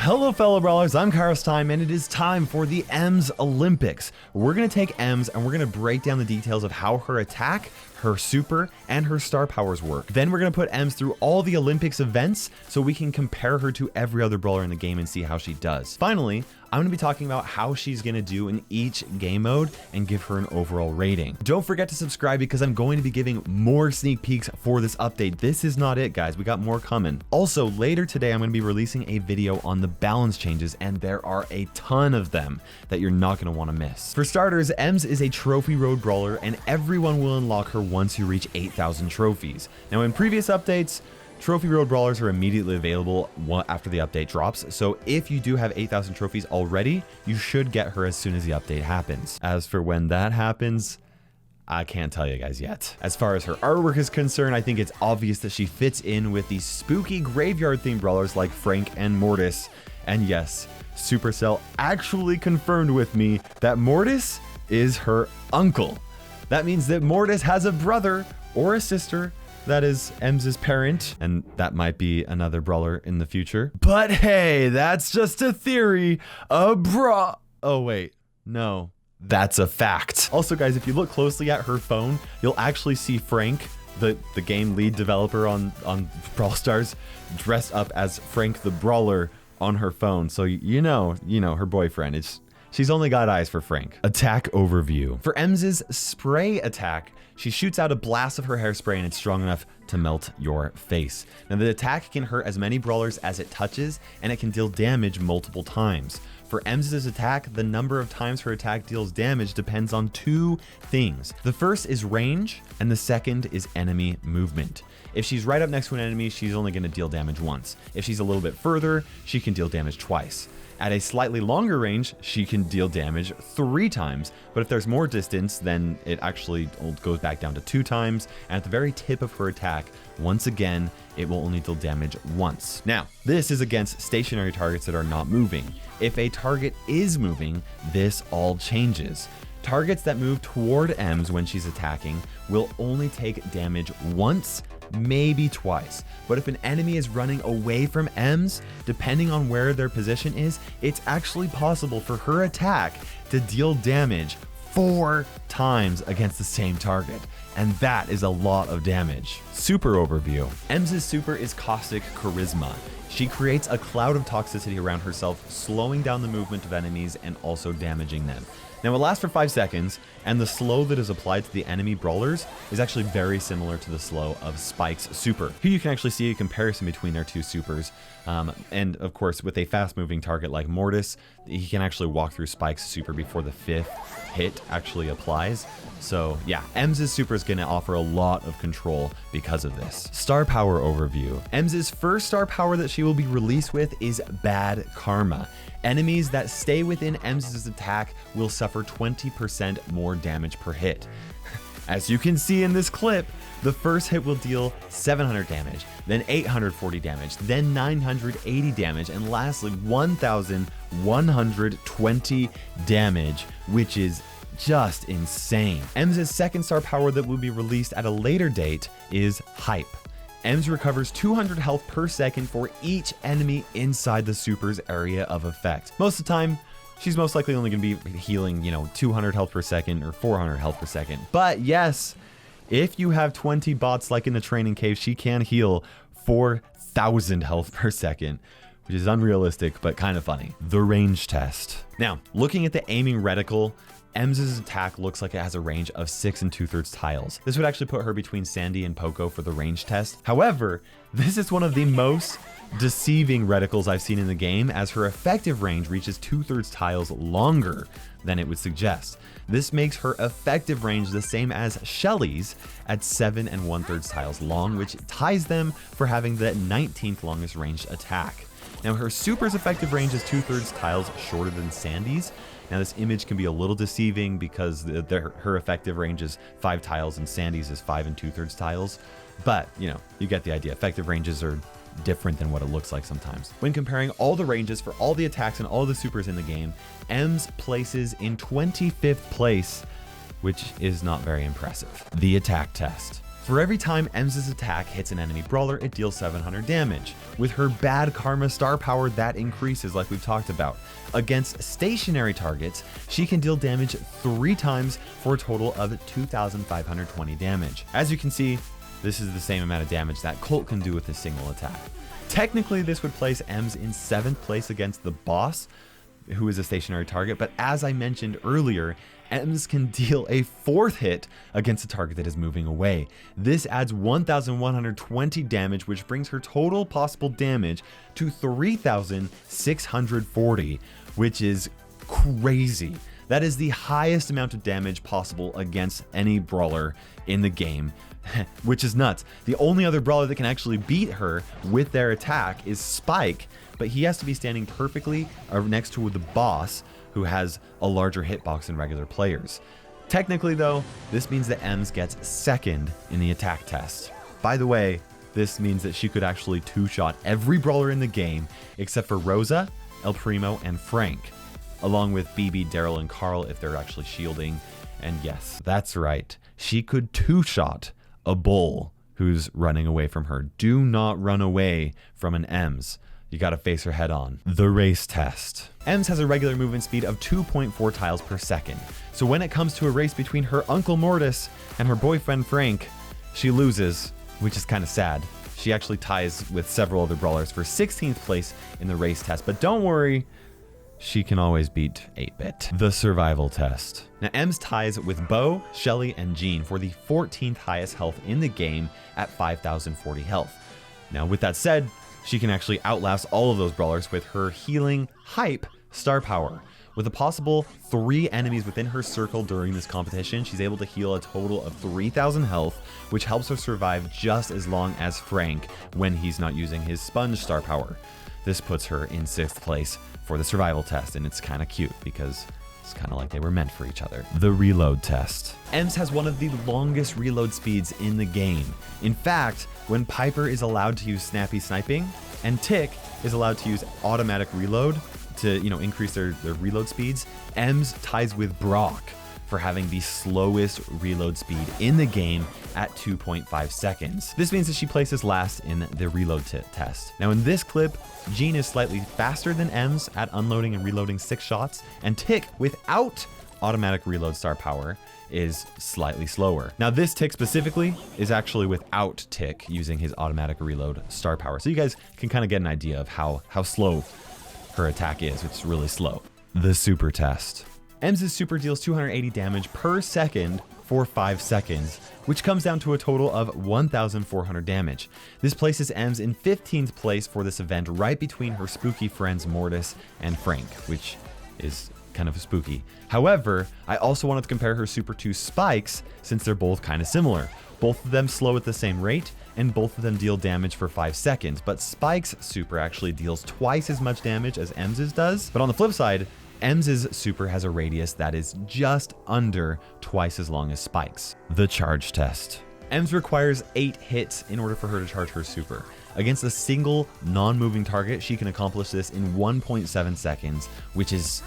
Hello fellow brawlers, I'm KairosTime and it is time for the Emz Olympics. We're going to take Emz and we're going to break down the details of how her attack, her super, and her star powers work. Then we're going to put Emz through all the Olympics events so we can compare her to every other brawler in the game and see how she does. Finally, I'm going to be talking about how she's going to do in each game mode and give her an overall rating. Don't forget to subscribe because I'm going to be giving more sneak peeks for this update. This is not it, guys. We got more coming. Also, later today, I'm going to be releasing a video on the balance changes, and there are a ton of them that you're not going to want to miss. For starters, Emz is a trophy road brawler, and everyone will unlock her once you reach 8,000 trophies. Now, in previous updates, Trophy Road Brawlers are immediately available after the update drops, so if you do have 8,000 trophies already, you should get her as soon as the update happens. As for when that happens, I can't tell you guys yet. As far as her artwork is concerned, I think it's obvious that she fits in with the spooky graveyard-themed brawlers like Frank and Mortis. And yes, Supercell actually confirmed with me that Mortis is her uncle. That means that Mortis has a brother or a sister that is Emz's parent, and that might be another brawler in the future. But hey, that's just a theory. Oh wait, no, that's a fact. Also guys, if you look closely at her phone, you'll actually see Frank, the game lead developer on Brawl Stars, dressed up as Frank the Brawler on her phone. So you know her boyfriend. She's only got eyes for Frank. Attack overview. For Emz's spray attack, she shoots out a blast of her hairspray and it's strong enough to melt your face. Now the attack can hurt as many brawlers as it touches, and it can deal damage multiple times. For Emz's attack, the number of times her attack deals damage depends on two things. The first is range, and the second is enemy movement. If she's right up next to an enemy, she's only going to deal damage once. If she's a little bit further, she can deal damage twice. At a slightly longer range, she can deal damage 3 times, but if there's more distance, then it actually goes back down to 2 times, and at the very tip of her attack, once again, it will only deal damage once. Now, this is against stationary targets that are not moving. If a target is moving, this all changes. Targets that move toward Emz when she's attacking will only take damage once, maybe twice. But if an enemy is running away from Emz, depending on where their position is, it's actually possible for her attack to deal damage 4 times against the same target. And that is a lot of damage. Super overview. Emz's super is Caustic Charisma. She creates a cloud of toxicity around herself, slowing down the movement of enemies and also damaging them. Now it lasts for 5 seconds, and the slow that is applied to the enemy brawlers is actually very similar to the slow of Spike's super. Here you can actually see a comparison between their two supers. And of course, with a fast moving target like Mortis, he can actually walk through Spike's super before the 5th hit actually applies. So yeah, Emz's super is going to offer a lot of control because of this. Star power overview. Emz's first star power that she will be released with is Bad Karma. Enemies that stay within Emz's attack will suffer 20% more damage per hit. As you can see in this clip, the first hit will deal 700 damage, then 840 damage, then 980 damage, and lastly 1120 damage, which is just insane. Emz's second star power that will be released at a later date is Hype. Emz recovers 200 health per second for each enemy inside the super's area of effect. Most of the time, she's most likely only going to be healing, 200 health per second or 400 health per second. But yes, if you have 20 bots like in the training cave, she can heal 4,000 health per second, which is unrealistic, but kind of funny. The range test. Now, looking at the aiming reticle, Emz's attack looks like it has a range of 6 2/3 tiles. This would actually put her between Sandy and Poco for the range test. However, this is one of the most deceiving reticles I've seen in the game, as her effective range reaches 2/3 tiles longer than it would suggest. This makes her effective range the same as Shelly's at 7 1/3 tiles long, which ties them for having the 19th longest ranged attack. Now her super's effective range is 2/3 tiles shorter than Sandy's. Now this image can be a little deceiving because her effective range is 5 tiles and Sandy's is 5 2/3 tiles. But you get the idea. Effective ranges are different than what it looks like sometimes. When comparing all the ranges for all the attacks and all the supers in the game, Emz places in 25th place, which is not very impressive. The attack test. For every time Emz's attack hits an enemy brawler, it deals 700 damage. With her bad karma star power, that increases like we've talked about. Against stationary targets, she can deal damage 3 times for a total of 2,520 damage. As you can see, this is the same amount of damage that Colt can do with a single attack. Technically, this would place Emz in 7th place against the boss, who is a stationary target, but as I mentioned earlier, Emz can deal a 4th hit against a target that is moving away. This adds 1,120 damage, which brings her total possible damage to 3,640, which is crazy. That is the highest amount of damage possible against any brawler in the game, which is nuts. The only other brawler that can actually beat her with their attack is Spike, but he has to be standing perfectly next to the boss, who has a larger hitbox than regular players. Technically though, this means that Emz gets 2nd in the attack test. By the way, this means that she could actually 2-shot every brawler in the game except for Rosa, El Primo, and Frank, along with BB, Daryl, and Carl if they're actually shielding. And yes, that's right, she could 2-shot a bull who's running away from her. Do not run away from an Emz. You gotta face her head on. The race test. Emz has a regular movement speed of 2.4 tiles per second. So when it comes to a race between her Uncle Mortis and her boyfriend Frank, she loses, which is kind of sad. She actually ties with several other brawlers for 16th place in the race test, but don't worry, she can always beat 8-Bit. The survival test. Now Emz ties with Bo, Shelly, and Jean for the 14th highest health in the game at 5,040 health. Now with that said, she can actually outlast all of those brawlers with her healing hype star power. With a possible 3 enemies within her circle during this competition, she's able to heal a total of 3,000 health, which helps her survive just as long as Frank when he's not using his sponge star power. This puts her in 6th place for the survival test, and it's kind of cute because it's kind of like they were meant for each other. The reload test. Emz has one of the longest reload speeds in the game. In fact, when Piper is allowed to use snappy sniping and Tick is allowed to use automatic reload to, increase their reload speeds, Emz ties with Brock for having the slowest reload speed in the game at 2.5 seconds. This means that she places last in the reload test. Now in this clip, Jean is slightly faster than Emz at unloading and reloading 6 shots, and Tick, without automatic reload star power, is slightly slower. Now this Tick specifically is actually without Tick using his automatic reload star power. So you guys can kind of get an idea of how slow her attack is. It's really slow. The super test. Emz's super deals 280 damage per second for 5 seconds, which comes down to a total of 1,400 damage. This places Emz in 15th place for this event, right between her spooky friends Mortis and Frank, which is kind of spooky. However, I also wanted to compare her super to Spike's since they're both kind of similar. Both of them slow at the same rate, and both of them deal damage for 5 seconds, but Spike's super actually deals twice as much damage as Emz's does. But on the flip side, Emz's super has a radius that is just under twice as long as Spike's. The charge test. Emz requires 8 hits in order for her to charge her super. Against a single non-moving target, she can accomplish this in 1.7 seconds, which is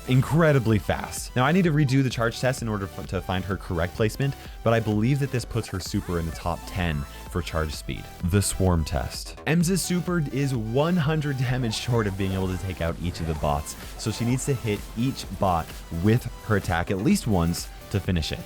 incredibly fast. Now I need to redo the charge test in order to find her correct placement, but I believe that this puts her super in the top 10 for charge speed. The swarm test. Emz's super is 100 damage short of being able to take out each of the bots, so she needs to hit each bot with her attack at least once to finish it.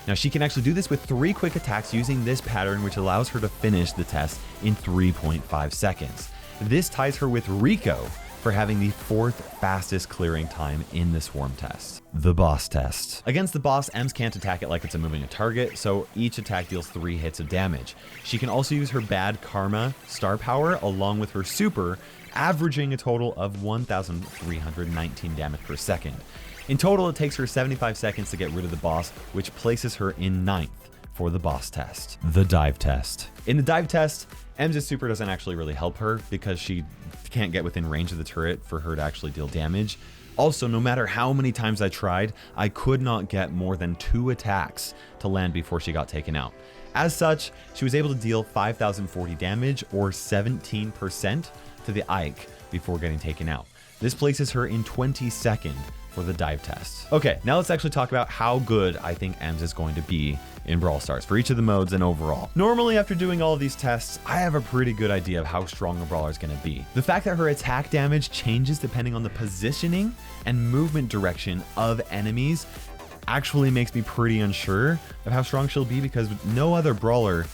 Now she can actually do this with 3 quick attacks using this pattern, which allows her to finish the test in 3.5 seconds. This ties her with Rico for having the 4th fastest clearing time in the swarm test. The boss test. Against the boss, Emz can't attack it like it's a moving target, so each attack deals 3 hits of damage. She can also use her bad karma star power along with her super, averaging a total of 1,319 damage per second. In total, it takes her 75 seconds to get rid of the boss, which places her in 9th for the boss test. The dive test. In the dive test, Emz's super doesn't actually really help her because she can't get within range of the turret for her to actually deal damage. Also, no matter how many times I tried, I could not get more than 2 attacks to land before she got taken out. As such, she was able to deal 5,040 damage or 17% to the Ike before getting taken out. This places her in 22nd for the dive test. Okay, now let's actually talk about how good I think Emz is going to be in Brawl Stars for each of the modes and overall. Normally, after doing all of these tests, I have a pretty good idea of how strong a brawler is going to be. The fact that her attack damage changes depending on the positioning and movement direction of enemies actually makes me pretty unsure of how strong she'll be, because no other brawler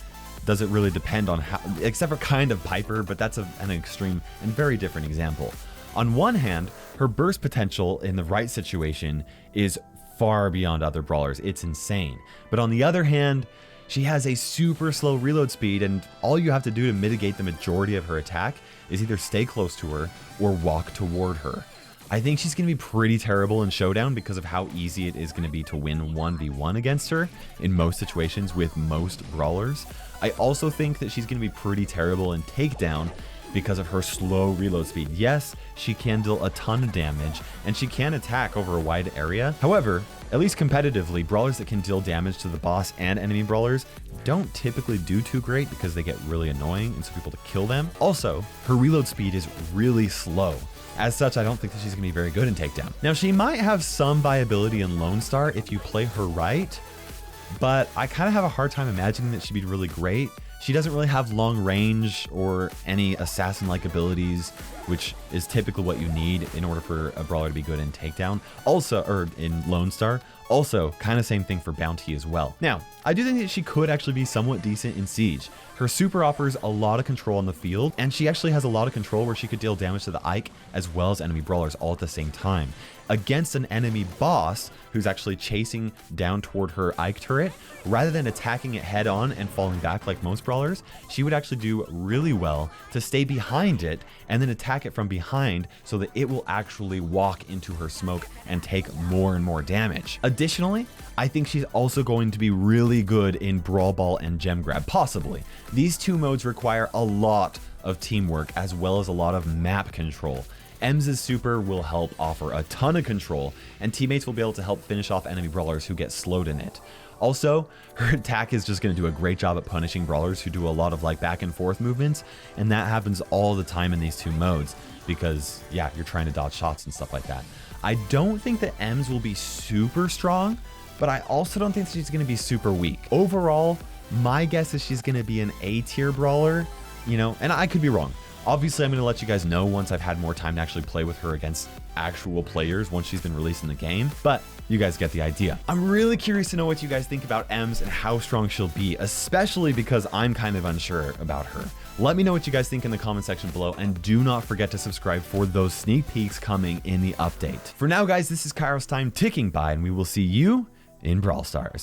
does it really depend on how, except for kind of Piper, but that's an extreme and very different example. On one hand, her burst potential in the right situation is far beyond other brawlers. It's insane. But on the other hand, she has a super slow reload speed, and all you have to do to mitigate the majority of her attack is either stay close to her or walk toward her. I think she's going to be pretty terrible in Showdown because of how easy it is going to be to win 1v1 against her in most situations with most brawlers. I also think that she's going to be pretty terrible in Takedown because of her slow reload speed. Yes, she can deal a ton of damage and she can attack over a wide area. However, at least competitively, brawlers that can deal damage to the boss and enemy brawlers don't typically do too great because they get really annoying and so people to kill them. Also, her reload speed is really slow. As such, I don't think that she's going to be very good in Takedown. Now, she might have some viability in Lone Star if you play her right, but I kind of have a hard time imagining that she'd be really great. She doesn't really have long range or any assassin-like abilities, which is typically what you need in order for a brawler to be good in Takedown. Also, or in Lone Star. Also, kind of same thing for Bounty as well. Now, I do think that she could actually be somewhat decent in Siege. Her super offers a lot of control on the field, and she actually has a lot of control where she could deal damage to the Ike as well as enemy brawlers all at the same time. Against an enemy boss who's actually chasing down toward her Ike turret, rather than attacking it head on and falling back like most brawlers, she would actually do really well to stay behind it and then attack it from behind so that it will actually walk into her smoke and take more and more damage. Additionally, I think she's also going to be really good in Brawl Ball and Gem Grab, possibly. These two modes require a lot of teamwork as well as a lot of map control. Emz's super will help offer a ton of control, and teammates will be able to help finish off enemy brawlers who get slowed in it. Also, her attack is just going to do a great job at punishing brawlers who do a lot of like back and forth movements, and that happens all the time in these two modes because, yeah, you're trying to dodge shots and stuff like that. I don't think that Emz will be super strong, but I also don't think she's going to be super weak. Overall, my guess is she's going to be an A-tier brawler, you know, and I could be wrong. Obviously, I'm going to let you guys know once I've had more time to actually play with her against actual players once she's been released in the game, but you guys get the idea. I'm really curious to know what you guys think about Emz and how strong she'll be, especially because I'm kind of unsure about her. Let me know what you guys think in the comment section below, and do not forget to subscribe for those sneak peeks coming in the update. For now, guys, this is KairosTime ticking by, and we will see you in Brawl Stars.